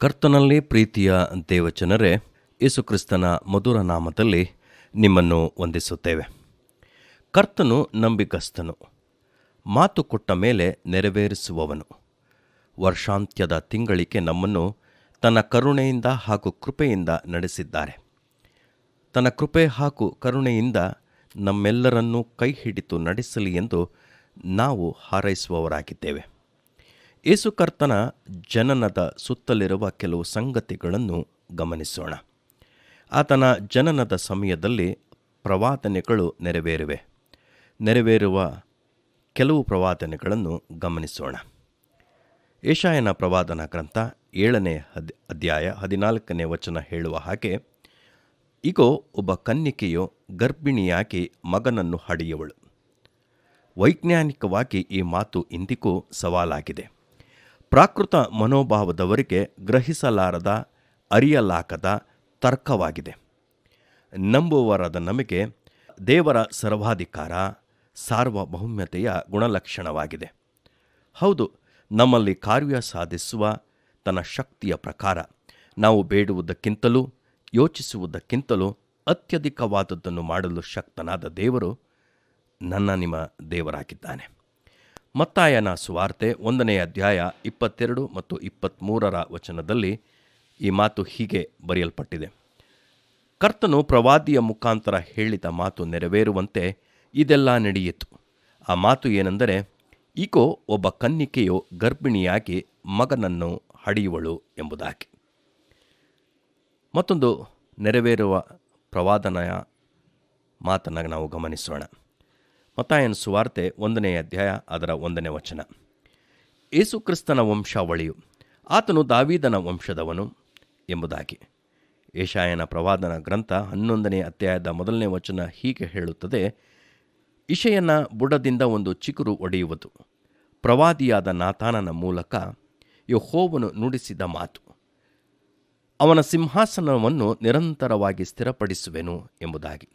ಕರ್ತನಲ್ಲಿ ಪ್ರೀತಿಯ ದೇವಜನರೇ, ಯೇಸುಕ್ರಿಸ್ತನ ಮಧುರ ನಾಮದಲ್ಲಿ ನಿಮ್ಮನ್ನು ವಂದಿಸುತ್ತೇವೆ. ಕರ್ತನು ನಂಬಿಗಸ್ತನು, ಮಾತು ಕೊಟ್ಟ ಮೇಲೆ ನೆರವೇರಿಸುವವನು. ವರ್ಷಾಂತ್ಯದ ತಿಂಗಳಿಗೆ ನಮ್ಮನ್ನು ತನ್ನ ಕರುಣೆಯಿಂದ ಹಾಗೂ ಕೃಪೆಯಿಂದ ನಡೆಸಿದ್ದಾರೆ. ತನ್ನ ಕೃಪೆ ಹಾಗೂ ಕರುಣೆಯಿಂದ ನಮ್ಮೆಲ್ಲರನ್ನೂ ಕೈ ಹಿಡಿದು ನಡೆಸಲಿ ಎಂದು ನಾವು ಹಾರೈಸುವವರಾಗಿದ್ದೇವೆ. ಯೇಸು ಕರ್ತನ ಜನನದ ಸುತ್ತಲಿರುವ ಕೆಲವು ಸಂಗತಿಗಳನ್ನು ಗಮನಿಸೋಣ. ಆತನ ಜನನದ ಸಮಯದಲ್ಲಿ ಪ್ರವಾದನೆಗಳು ನೆರವೇರುವ ಕೆಲವು ಪ್ರವಾದನೆಗಳನ್ನು ಗಮನಿಸೋಣ. ಯೆಶಾಯನ ಪ್ರವಾದನ ಗ್ರಂಥ 7ನೇ ಅಧ್ಯಾಯ 14ನೇ ವಚನ ಹೇಳುವ ಹಾಗೆ, ಇಗೋ, ಒಬ್ಬ ಕನ್ನಿಕೆಯು ಗರ್ಭಿಣಿಯಾಗಿ ಮಗನನ್ನು ಹಡೆಯುವಳು. ವೈಜ್ಞಾನಿಕವಾಗಿ ಈ ಮಾತು ಇಂದಿಗೂ ಸವಾಲಾಗಿದೆ. ಪ್ರಾಕೃತ ಮನೋಭಾವದವರಿಗೆ ಗ್ರಹಿಸಲಾರದ, ಅರಿಯಲಾಗದ ತರ್ಕವಾಗಿದೆ. ನಂಬುವವರಾದ ನಮಗೆ ದೇವರ ಸರ್ವಾಧಿಕಾರ, ಸಾರ್ವಭೌಮ್ಯತೆಯ ಗುಣಲಕ್ಷಣವಾಗಿದೆ. ಹೌದು, ನಮ್ಮಲ್ಲಿ ಕಾರ್ಯ ಸಾಧಿಸುವ ತನ್ನ ಶಕ್ತಿಯ ಪ್ರಕಾರ ನಾವು ಬೇಡುವುದಕ್ಕಿಂತಲೂ ಯೋಚಿಸುವುದಕ್ಕಿಂತಲೂ ಅತ್ಯಧಿಕವಾದದ್ದನ್ನು ಮಾಡಲು ಶಕ್ತನಾದ ದೇವರು ನಿಮ್ಮ ದೇವರಾಗಿದ್ದಾನೆ. ಮತ್ತಾಯನ ಸುವಾರ್ತೆ 1ನೇ ಅಧ್ಯಾಯ 22 ಮತ್ತು 23 ವಚನದಲ್ಲಿ ಈ ಮಾತು ಹೀಗೆ ಬರೆಯಲ್ಪಟ್ಟಿದೆ. ಕರ್ತನು ಪ್ರವಾದಿಯ ಮುಖಾಂತರ ಹೇಳಿದ ಮಾತು ನೆರವೇರುವಂತೆ ಇದೆಲ್ಲ ನಡೆಯಿತು. ಆ ಮಾತು ಏನೆಂದರೆ, ಇಗೋ, ಒಬ್ಬ ಕನ್ನಿಕೆಯು ಗರ್ಭಿಣಿಯಾಗಿ ಮಗನನ್ನು ಹಡೆಯುವಳು ಎಂಬುದಾಗಿ. ಮತ್ತೊಂದು ನೆರವೇರುವ ಪ್ರವಾದನೆಯ ಮಾತನ್ನು ನಾವು ಗಮನಿಸೋಣ. ಮತ್ತಾಯನ ಸುವಾರ್ತೆ 1ನೇ ಅಧ್ಯಾಯ ಅದರ 1ನೇ ವಚನ. ಯೇಸುಕ್ರಿಸ್ತನ ವಂಶಾವಳಿಯು, ಆತನು ದಾವೀದನ ವಂಶದವನು ಎಂಬುದಾಗಿ. ಯೆಶಾಯನ ಪ್ರವಾದನ ಗ್ರಂಥ 11ನೇ ಅಧ್ಯಾಯದ 1ನೇ ವಚನ ಹೀಗೆ ಹೇಳುತ್ತದೆ, ಇಷಯನ ಬುಡದಿಂದ ಒಂದು ಚಿಗುರು ಒಡೆಯುವುದು. ಪ್ರವಾದಿಯಾದ ನಾತಾನನ ಮೂಲಕ ಯೆಹೋವನು ನುಡಿಸಿದ ಮಾತು. ಅವನ ಸಿಂಹಾಸನವನ್ನು ನಿರಂತರವಾಗಿ ಸ್ಥಿರಪಡಿಸುವೆನು ಎಂಬುದಾಗಿ.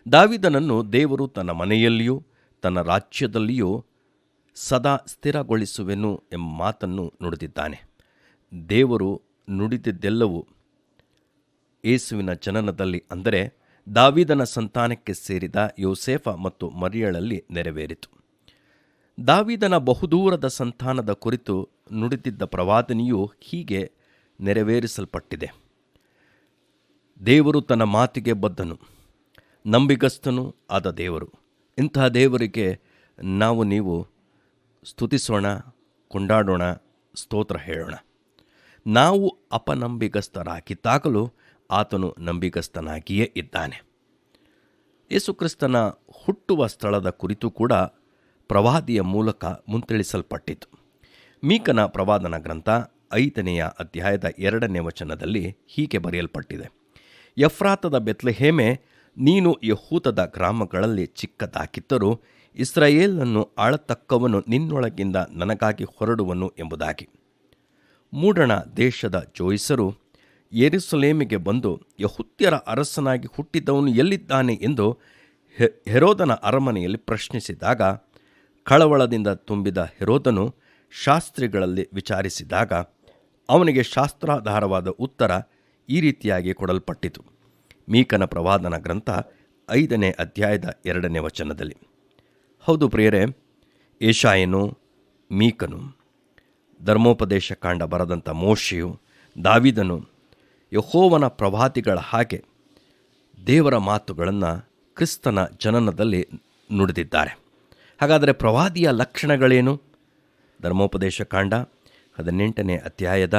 ದಾವೀದನನ್ನು ದೇವರು ತನ್ನ ಮನೆಯಲ್ಲಿಯೂ ತನ್ನ ರಾಜ್ಯದಲ್ಲಿಯೂ ಸದಾ ಸ್ಥಿರಗೊಳಿಸುವೆನು ಎಂಬ ಮಾತನ್ನು ನುಡಿದಿದ್ದಾನೆ. ದೇವರು ನುಡಿದಿದ್ದೆಲ್ಲವೂ ಯೇಸುವಿನ ಜನನದಲ್ಲಿ, ಅಂದರೆ ದಾವೀದನ ಸಂತಾನಕ್ಕೆ ಸೇರಿದ ಯೋಸೇಫ ಮತ್ತು ಮರಿಯಳಲ್ಲಿ ನೆರವೇರಿತು. ದಾವೀದನ ಬಹುದೂರದ ಸಂತಾನದ ಕುರಿತು ನುಡಿದಿದ್ದ ಪ್ರವಾದನೆಯೂ ಹೀಗೆ ನೆರವೇರಿಸಲ್ಪಟ್ಟಿದೆ. ದೇವರು ತನ್ನ ಮಾತಿಗೆ ಬದ್ಧನು, ನಂಬಿಗಸ್ತನೂ ಆದ ದೇವರು. ಇಂತಹ ದೇವರಿಗೆ ನೀವು ಸ್ತುತಿಸೋಣ, ಕೊಂಡಾಡೋಣ, ಸ್ತೋತ್ರ ಹೇಳೋಣ. ನಾವು ಅಪನಂಬಿಗಸ್ತರಾಗಿದ್ದಾಗಲೂ ಆತನು ನಂಬಿಗಸ್ತನಾಗಿಯೇ ಇದ್ದಾನೆ. ಯೇಸುಕ್ರಿಸ್ತನ ಹುಟ್ಟುವ ಸ್ಥಳದ ಕುರಿತು ಕೂಡ ಪ್ರವಾದಿಯ ಮೂಲಕ ಮುಂತಿಳಿಸಲ್ಪಟ್ಟಿತು. ಮೀಕನ ಪ್ರವಾದನ ಗ್ರಂಥ 5ನೇ ಅಧ್ಯಾಯದ 2ನೇ ವಚನದಲ್ಲಿ ಹೀಗೆ ಬರೆಯಲ್ಪಟ್ಟಿದೆ, ಎಫ್ರಾತದ ಬೆತ್ಲೆಹೇಮೆ, ನೀನು ಯೆಹೂದದ ಗ್ರಾಮಗಳಲ್ಲಿ ಚಿಕ್ಕದಾಗಿದ್ದರೂ ಇಸ್ರಾಯೇಲನ್ನು ಆಳತಕ್ಕವನು ನಿನ್ನೊಳಗಿಂದ ನನಗಾಗಿ ಹೊರಡುವನು ಎಂಬುದಾಗಿ. ಮೂಡಣ ದೇಶದ ಜೋಯಿಸರು ಯೆರೂಸಲೇಮಿಗೆ ಬಂದು, ಯೆಹೂದ್ಯರ ಅರಸನಾಗಿ ಹುಟ್ಟಿದವನು ಎಲ್ಲಿದ್ದಾನೆ ಎಂದು ಹೆರೋದನ ಅರಮನೆಯಲ್ಲಿ ಪ್ರಶ್ನಿಸಿದಾಗ, ಕಳವಳದಿಂದ ತುಂಬಿದ ಹೆರೋದನು ಶಾಸ್ತ್ರಿಗಳಲ್ಲಿ ವಿಚಾರಿಸಿದಾಗ ಅವನಿಗೆ ಶಾಸ್ತ್ರಾಧಾರವಾದ ಉತ್ತರ ಈ ರೀತಿಯಾಗಿ ಕೊಡಲ್ಪಟ್ಟಿತು. ಮೀಕನ ಪ್ರವಾದನ ಗ್ರಂಥ 5ನೇ ಅಧ್ಯಾಯದ 2ನೇ ವಚನದಲ್ಲಿ. ಹೌದು ಪ್ರಿಯರೇ, ಯೆಶಾಯನು, ಮೀಕನು, ಧರ್ಮೋಪದೇಶ ಕಾಂಡ ಬರೆದಂಥ ಮೋಶೆಯು, ದಾವೀದನು ಯೆಹೋವನ ಪ್ರವಾದಿಗಳ ಹಾಗೆ ದೇವರ ಮಾತುಗಳನ್ನು ಕ್ರಿಸ್ತನ ಜನನದಲ್ಲಿ ನುಡಿದಿದ್ದಾರೆ. ಹಾಗಾದರೆ ಪ್ರವಾದಿಯ ಲಕ್ಷಣಗಳೇನು? ಧರ್ಮೋಪದೇಶ ಕಾಂಡ 18ನೇ ಅಧ್ಯಾಯದ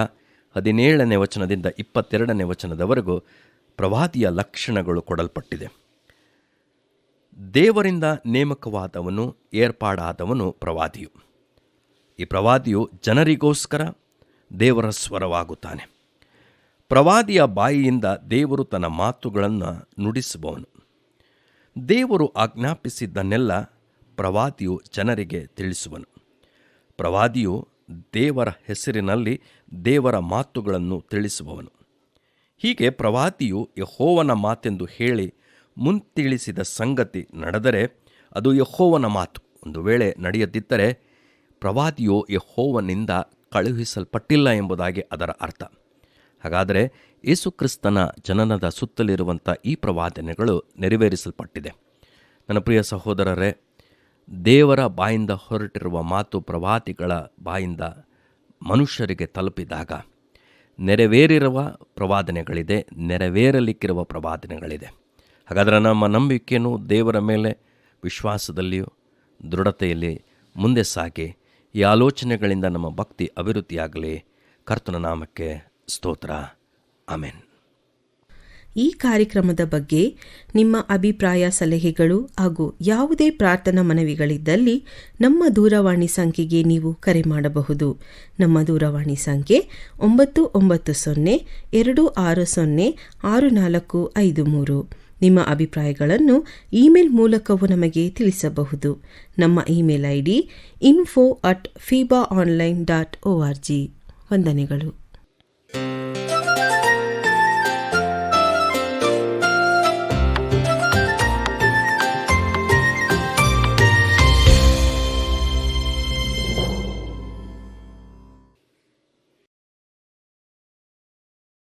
17ನೇ ವಚನದಿಂದ 22ನೇ ವಚನದವರೆಗೂ ಪ್ರವಾದಿಯ ಲಕ್ಷಣಗಳು ಕೊಡಲ್ಪಟ್ಟಿದೆ. ದೇವರಿಂದ ನೇಮಕವಾದವನು, ಏರ್ಪಾಡಾದವನು ಪ್ರವಾದಿಯು. ಈ ಪ್ರವಾದಿಯು ಜನರಿಗೋಸ್ಕರ ದೇವರ ಸ್ವರವಾಗುತ್ತಾನೆ. ಪ್ರವಾದಿಯ ಬಾಯಿಯಿಂದ ದೇವರು ತನ್ನ ಮಾತುಗಳನ್ನು ನುಡಿಸುವವನು. ದೇವರು ಆಜ್ಞಾಪಿಸಿದ್ದನ್ನೆಲ್ಲ ಪ್ರವಾದಿಯು ಜನರಿಗೆ ತಿಳಿಸುವನು. ಪ್ರವಾದಿಯು ದೇವರ ಹೆಸರಿನಲ್ಲಿ ದೇವರ ಮಾತುಗಳನ್ನು ತಿಳಿಸುವವನು. ಹೀಗೆ ಪ್ರವಾದಿಯು ಯೆಹೋವನ ಮಾತೆಂದು ಹೇಳಿ ಮುಂತಿಳಿಸಿದ ಸಂಗತಿ ನಡೆದರೆ ಅದು ಯೆಹೋವನ ಮಾತು. ಒಂದು ವೇಳೆ ನಡೆಯದಿದ್ದರೆ ಪ್ರವಾದಿಯು ಯೆಹೋವನಿಂದ ಕಳುಹಿಸಲ್ಪಟ್ಟಿಲ್ಲ ಎಂಬುದಾಗಿ ಅದರ ಅರ್ಥ. ಹಾಗಾದರೆ ಯೇಸುಕ್ರಿಸ್ತನ ಜನನದ ಸುತ್ತಲಿರುವಂಥ ಈ ಪ್ರವಾದನೆಗಳು ನೆರವೇರಿಸಲ್ಪಟ್ಟಿದೆ. ನನ್ನ ಪ್ರಿಯ ಸಹೋದರರೇ, ದೇವರ ಬಾಯಿಂದ ಹೊರಟಿರುವ ಮಾತು ಪ್ರವಾದಿಗಳ ಬಾಯಿಂದ ಮನುಷ್ಯರಿಗೆ ತಲುಪಿದಾಗ ನೆರವೇರಿರುವ ಪ್ರವಾದನೆಗಳಿದೆ, ನೆರವೇರಲಿಕ್ಕಿರುವ ಪ್ರವಾದನೆಗಳಿದೆ. ಹಾಗಾದರೆ ನಮ್ಮ ನಂಬಿಕೆಯನ್ನು ದೇವರ ಮೇಲೆ ವಿಶ್ವಾಸದಲ್ಲಿಯೂ ದೃಢತೆಯಲ್ಲಿ ಮುಂದೆ ಸಾಗಿ ಈ ಆಲೋಚನೆಗಳಿಂದ ನಮ್ಮ ಭಕ್ತಿ ಅಭಿವೃದ್ಧಿಯಾಗಲಿ. ಕರ್ತನ ನಾಮಕ್ಕೆ ಸ್ತೋತ್ರ. ಆಮೆನ್. ಈ ಕಾರ್ಯಕ್ರಮದ ಬಗ್ಗೆ ನಿಮ್ಮ ಅಭಿಪ್ರಾಯ, ಸಲಹೆಗಳು ಹಾಗೂ ಯಾವುದೇ ಪ್ರಾರ್ಥನಾ ಮನವಿಗಳಿದ್ದಲ್ಲಿ ನಮ್ಮ ದೂರವಾಣಿ ಸಂಖ್ಯೆಗೆ ನೀವು ಕರೆ ಮಾಡಬಹುದು. ನಮ್ಮ ದೂರವಾಣಿ ಸಂಖ್ಯೆ 9902606453. ನಿಮ್ಮ ಅಭಿಪ್ರಾಯಗಳನ್ನು ಇಮೇಲ್ ಮೂಲಕವೂ ನಮಗೆ ತಿಳಿಸಬಹುದು. ನಮ್ಮ ಇಮೇಲ್ ID info@fibaonline.org. ವಂದನೆಗಳು.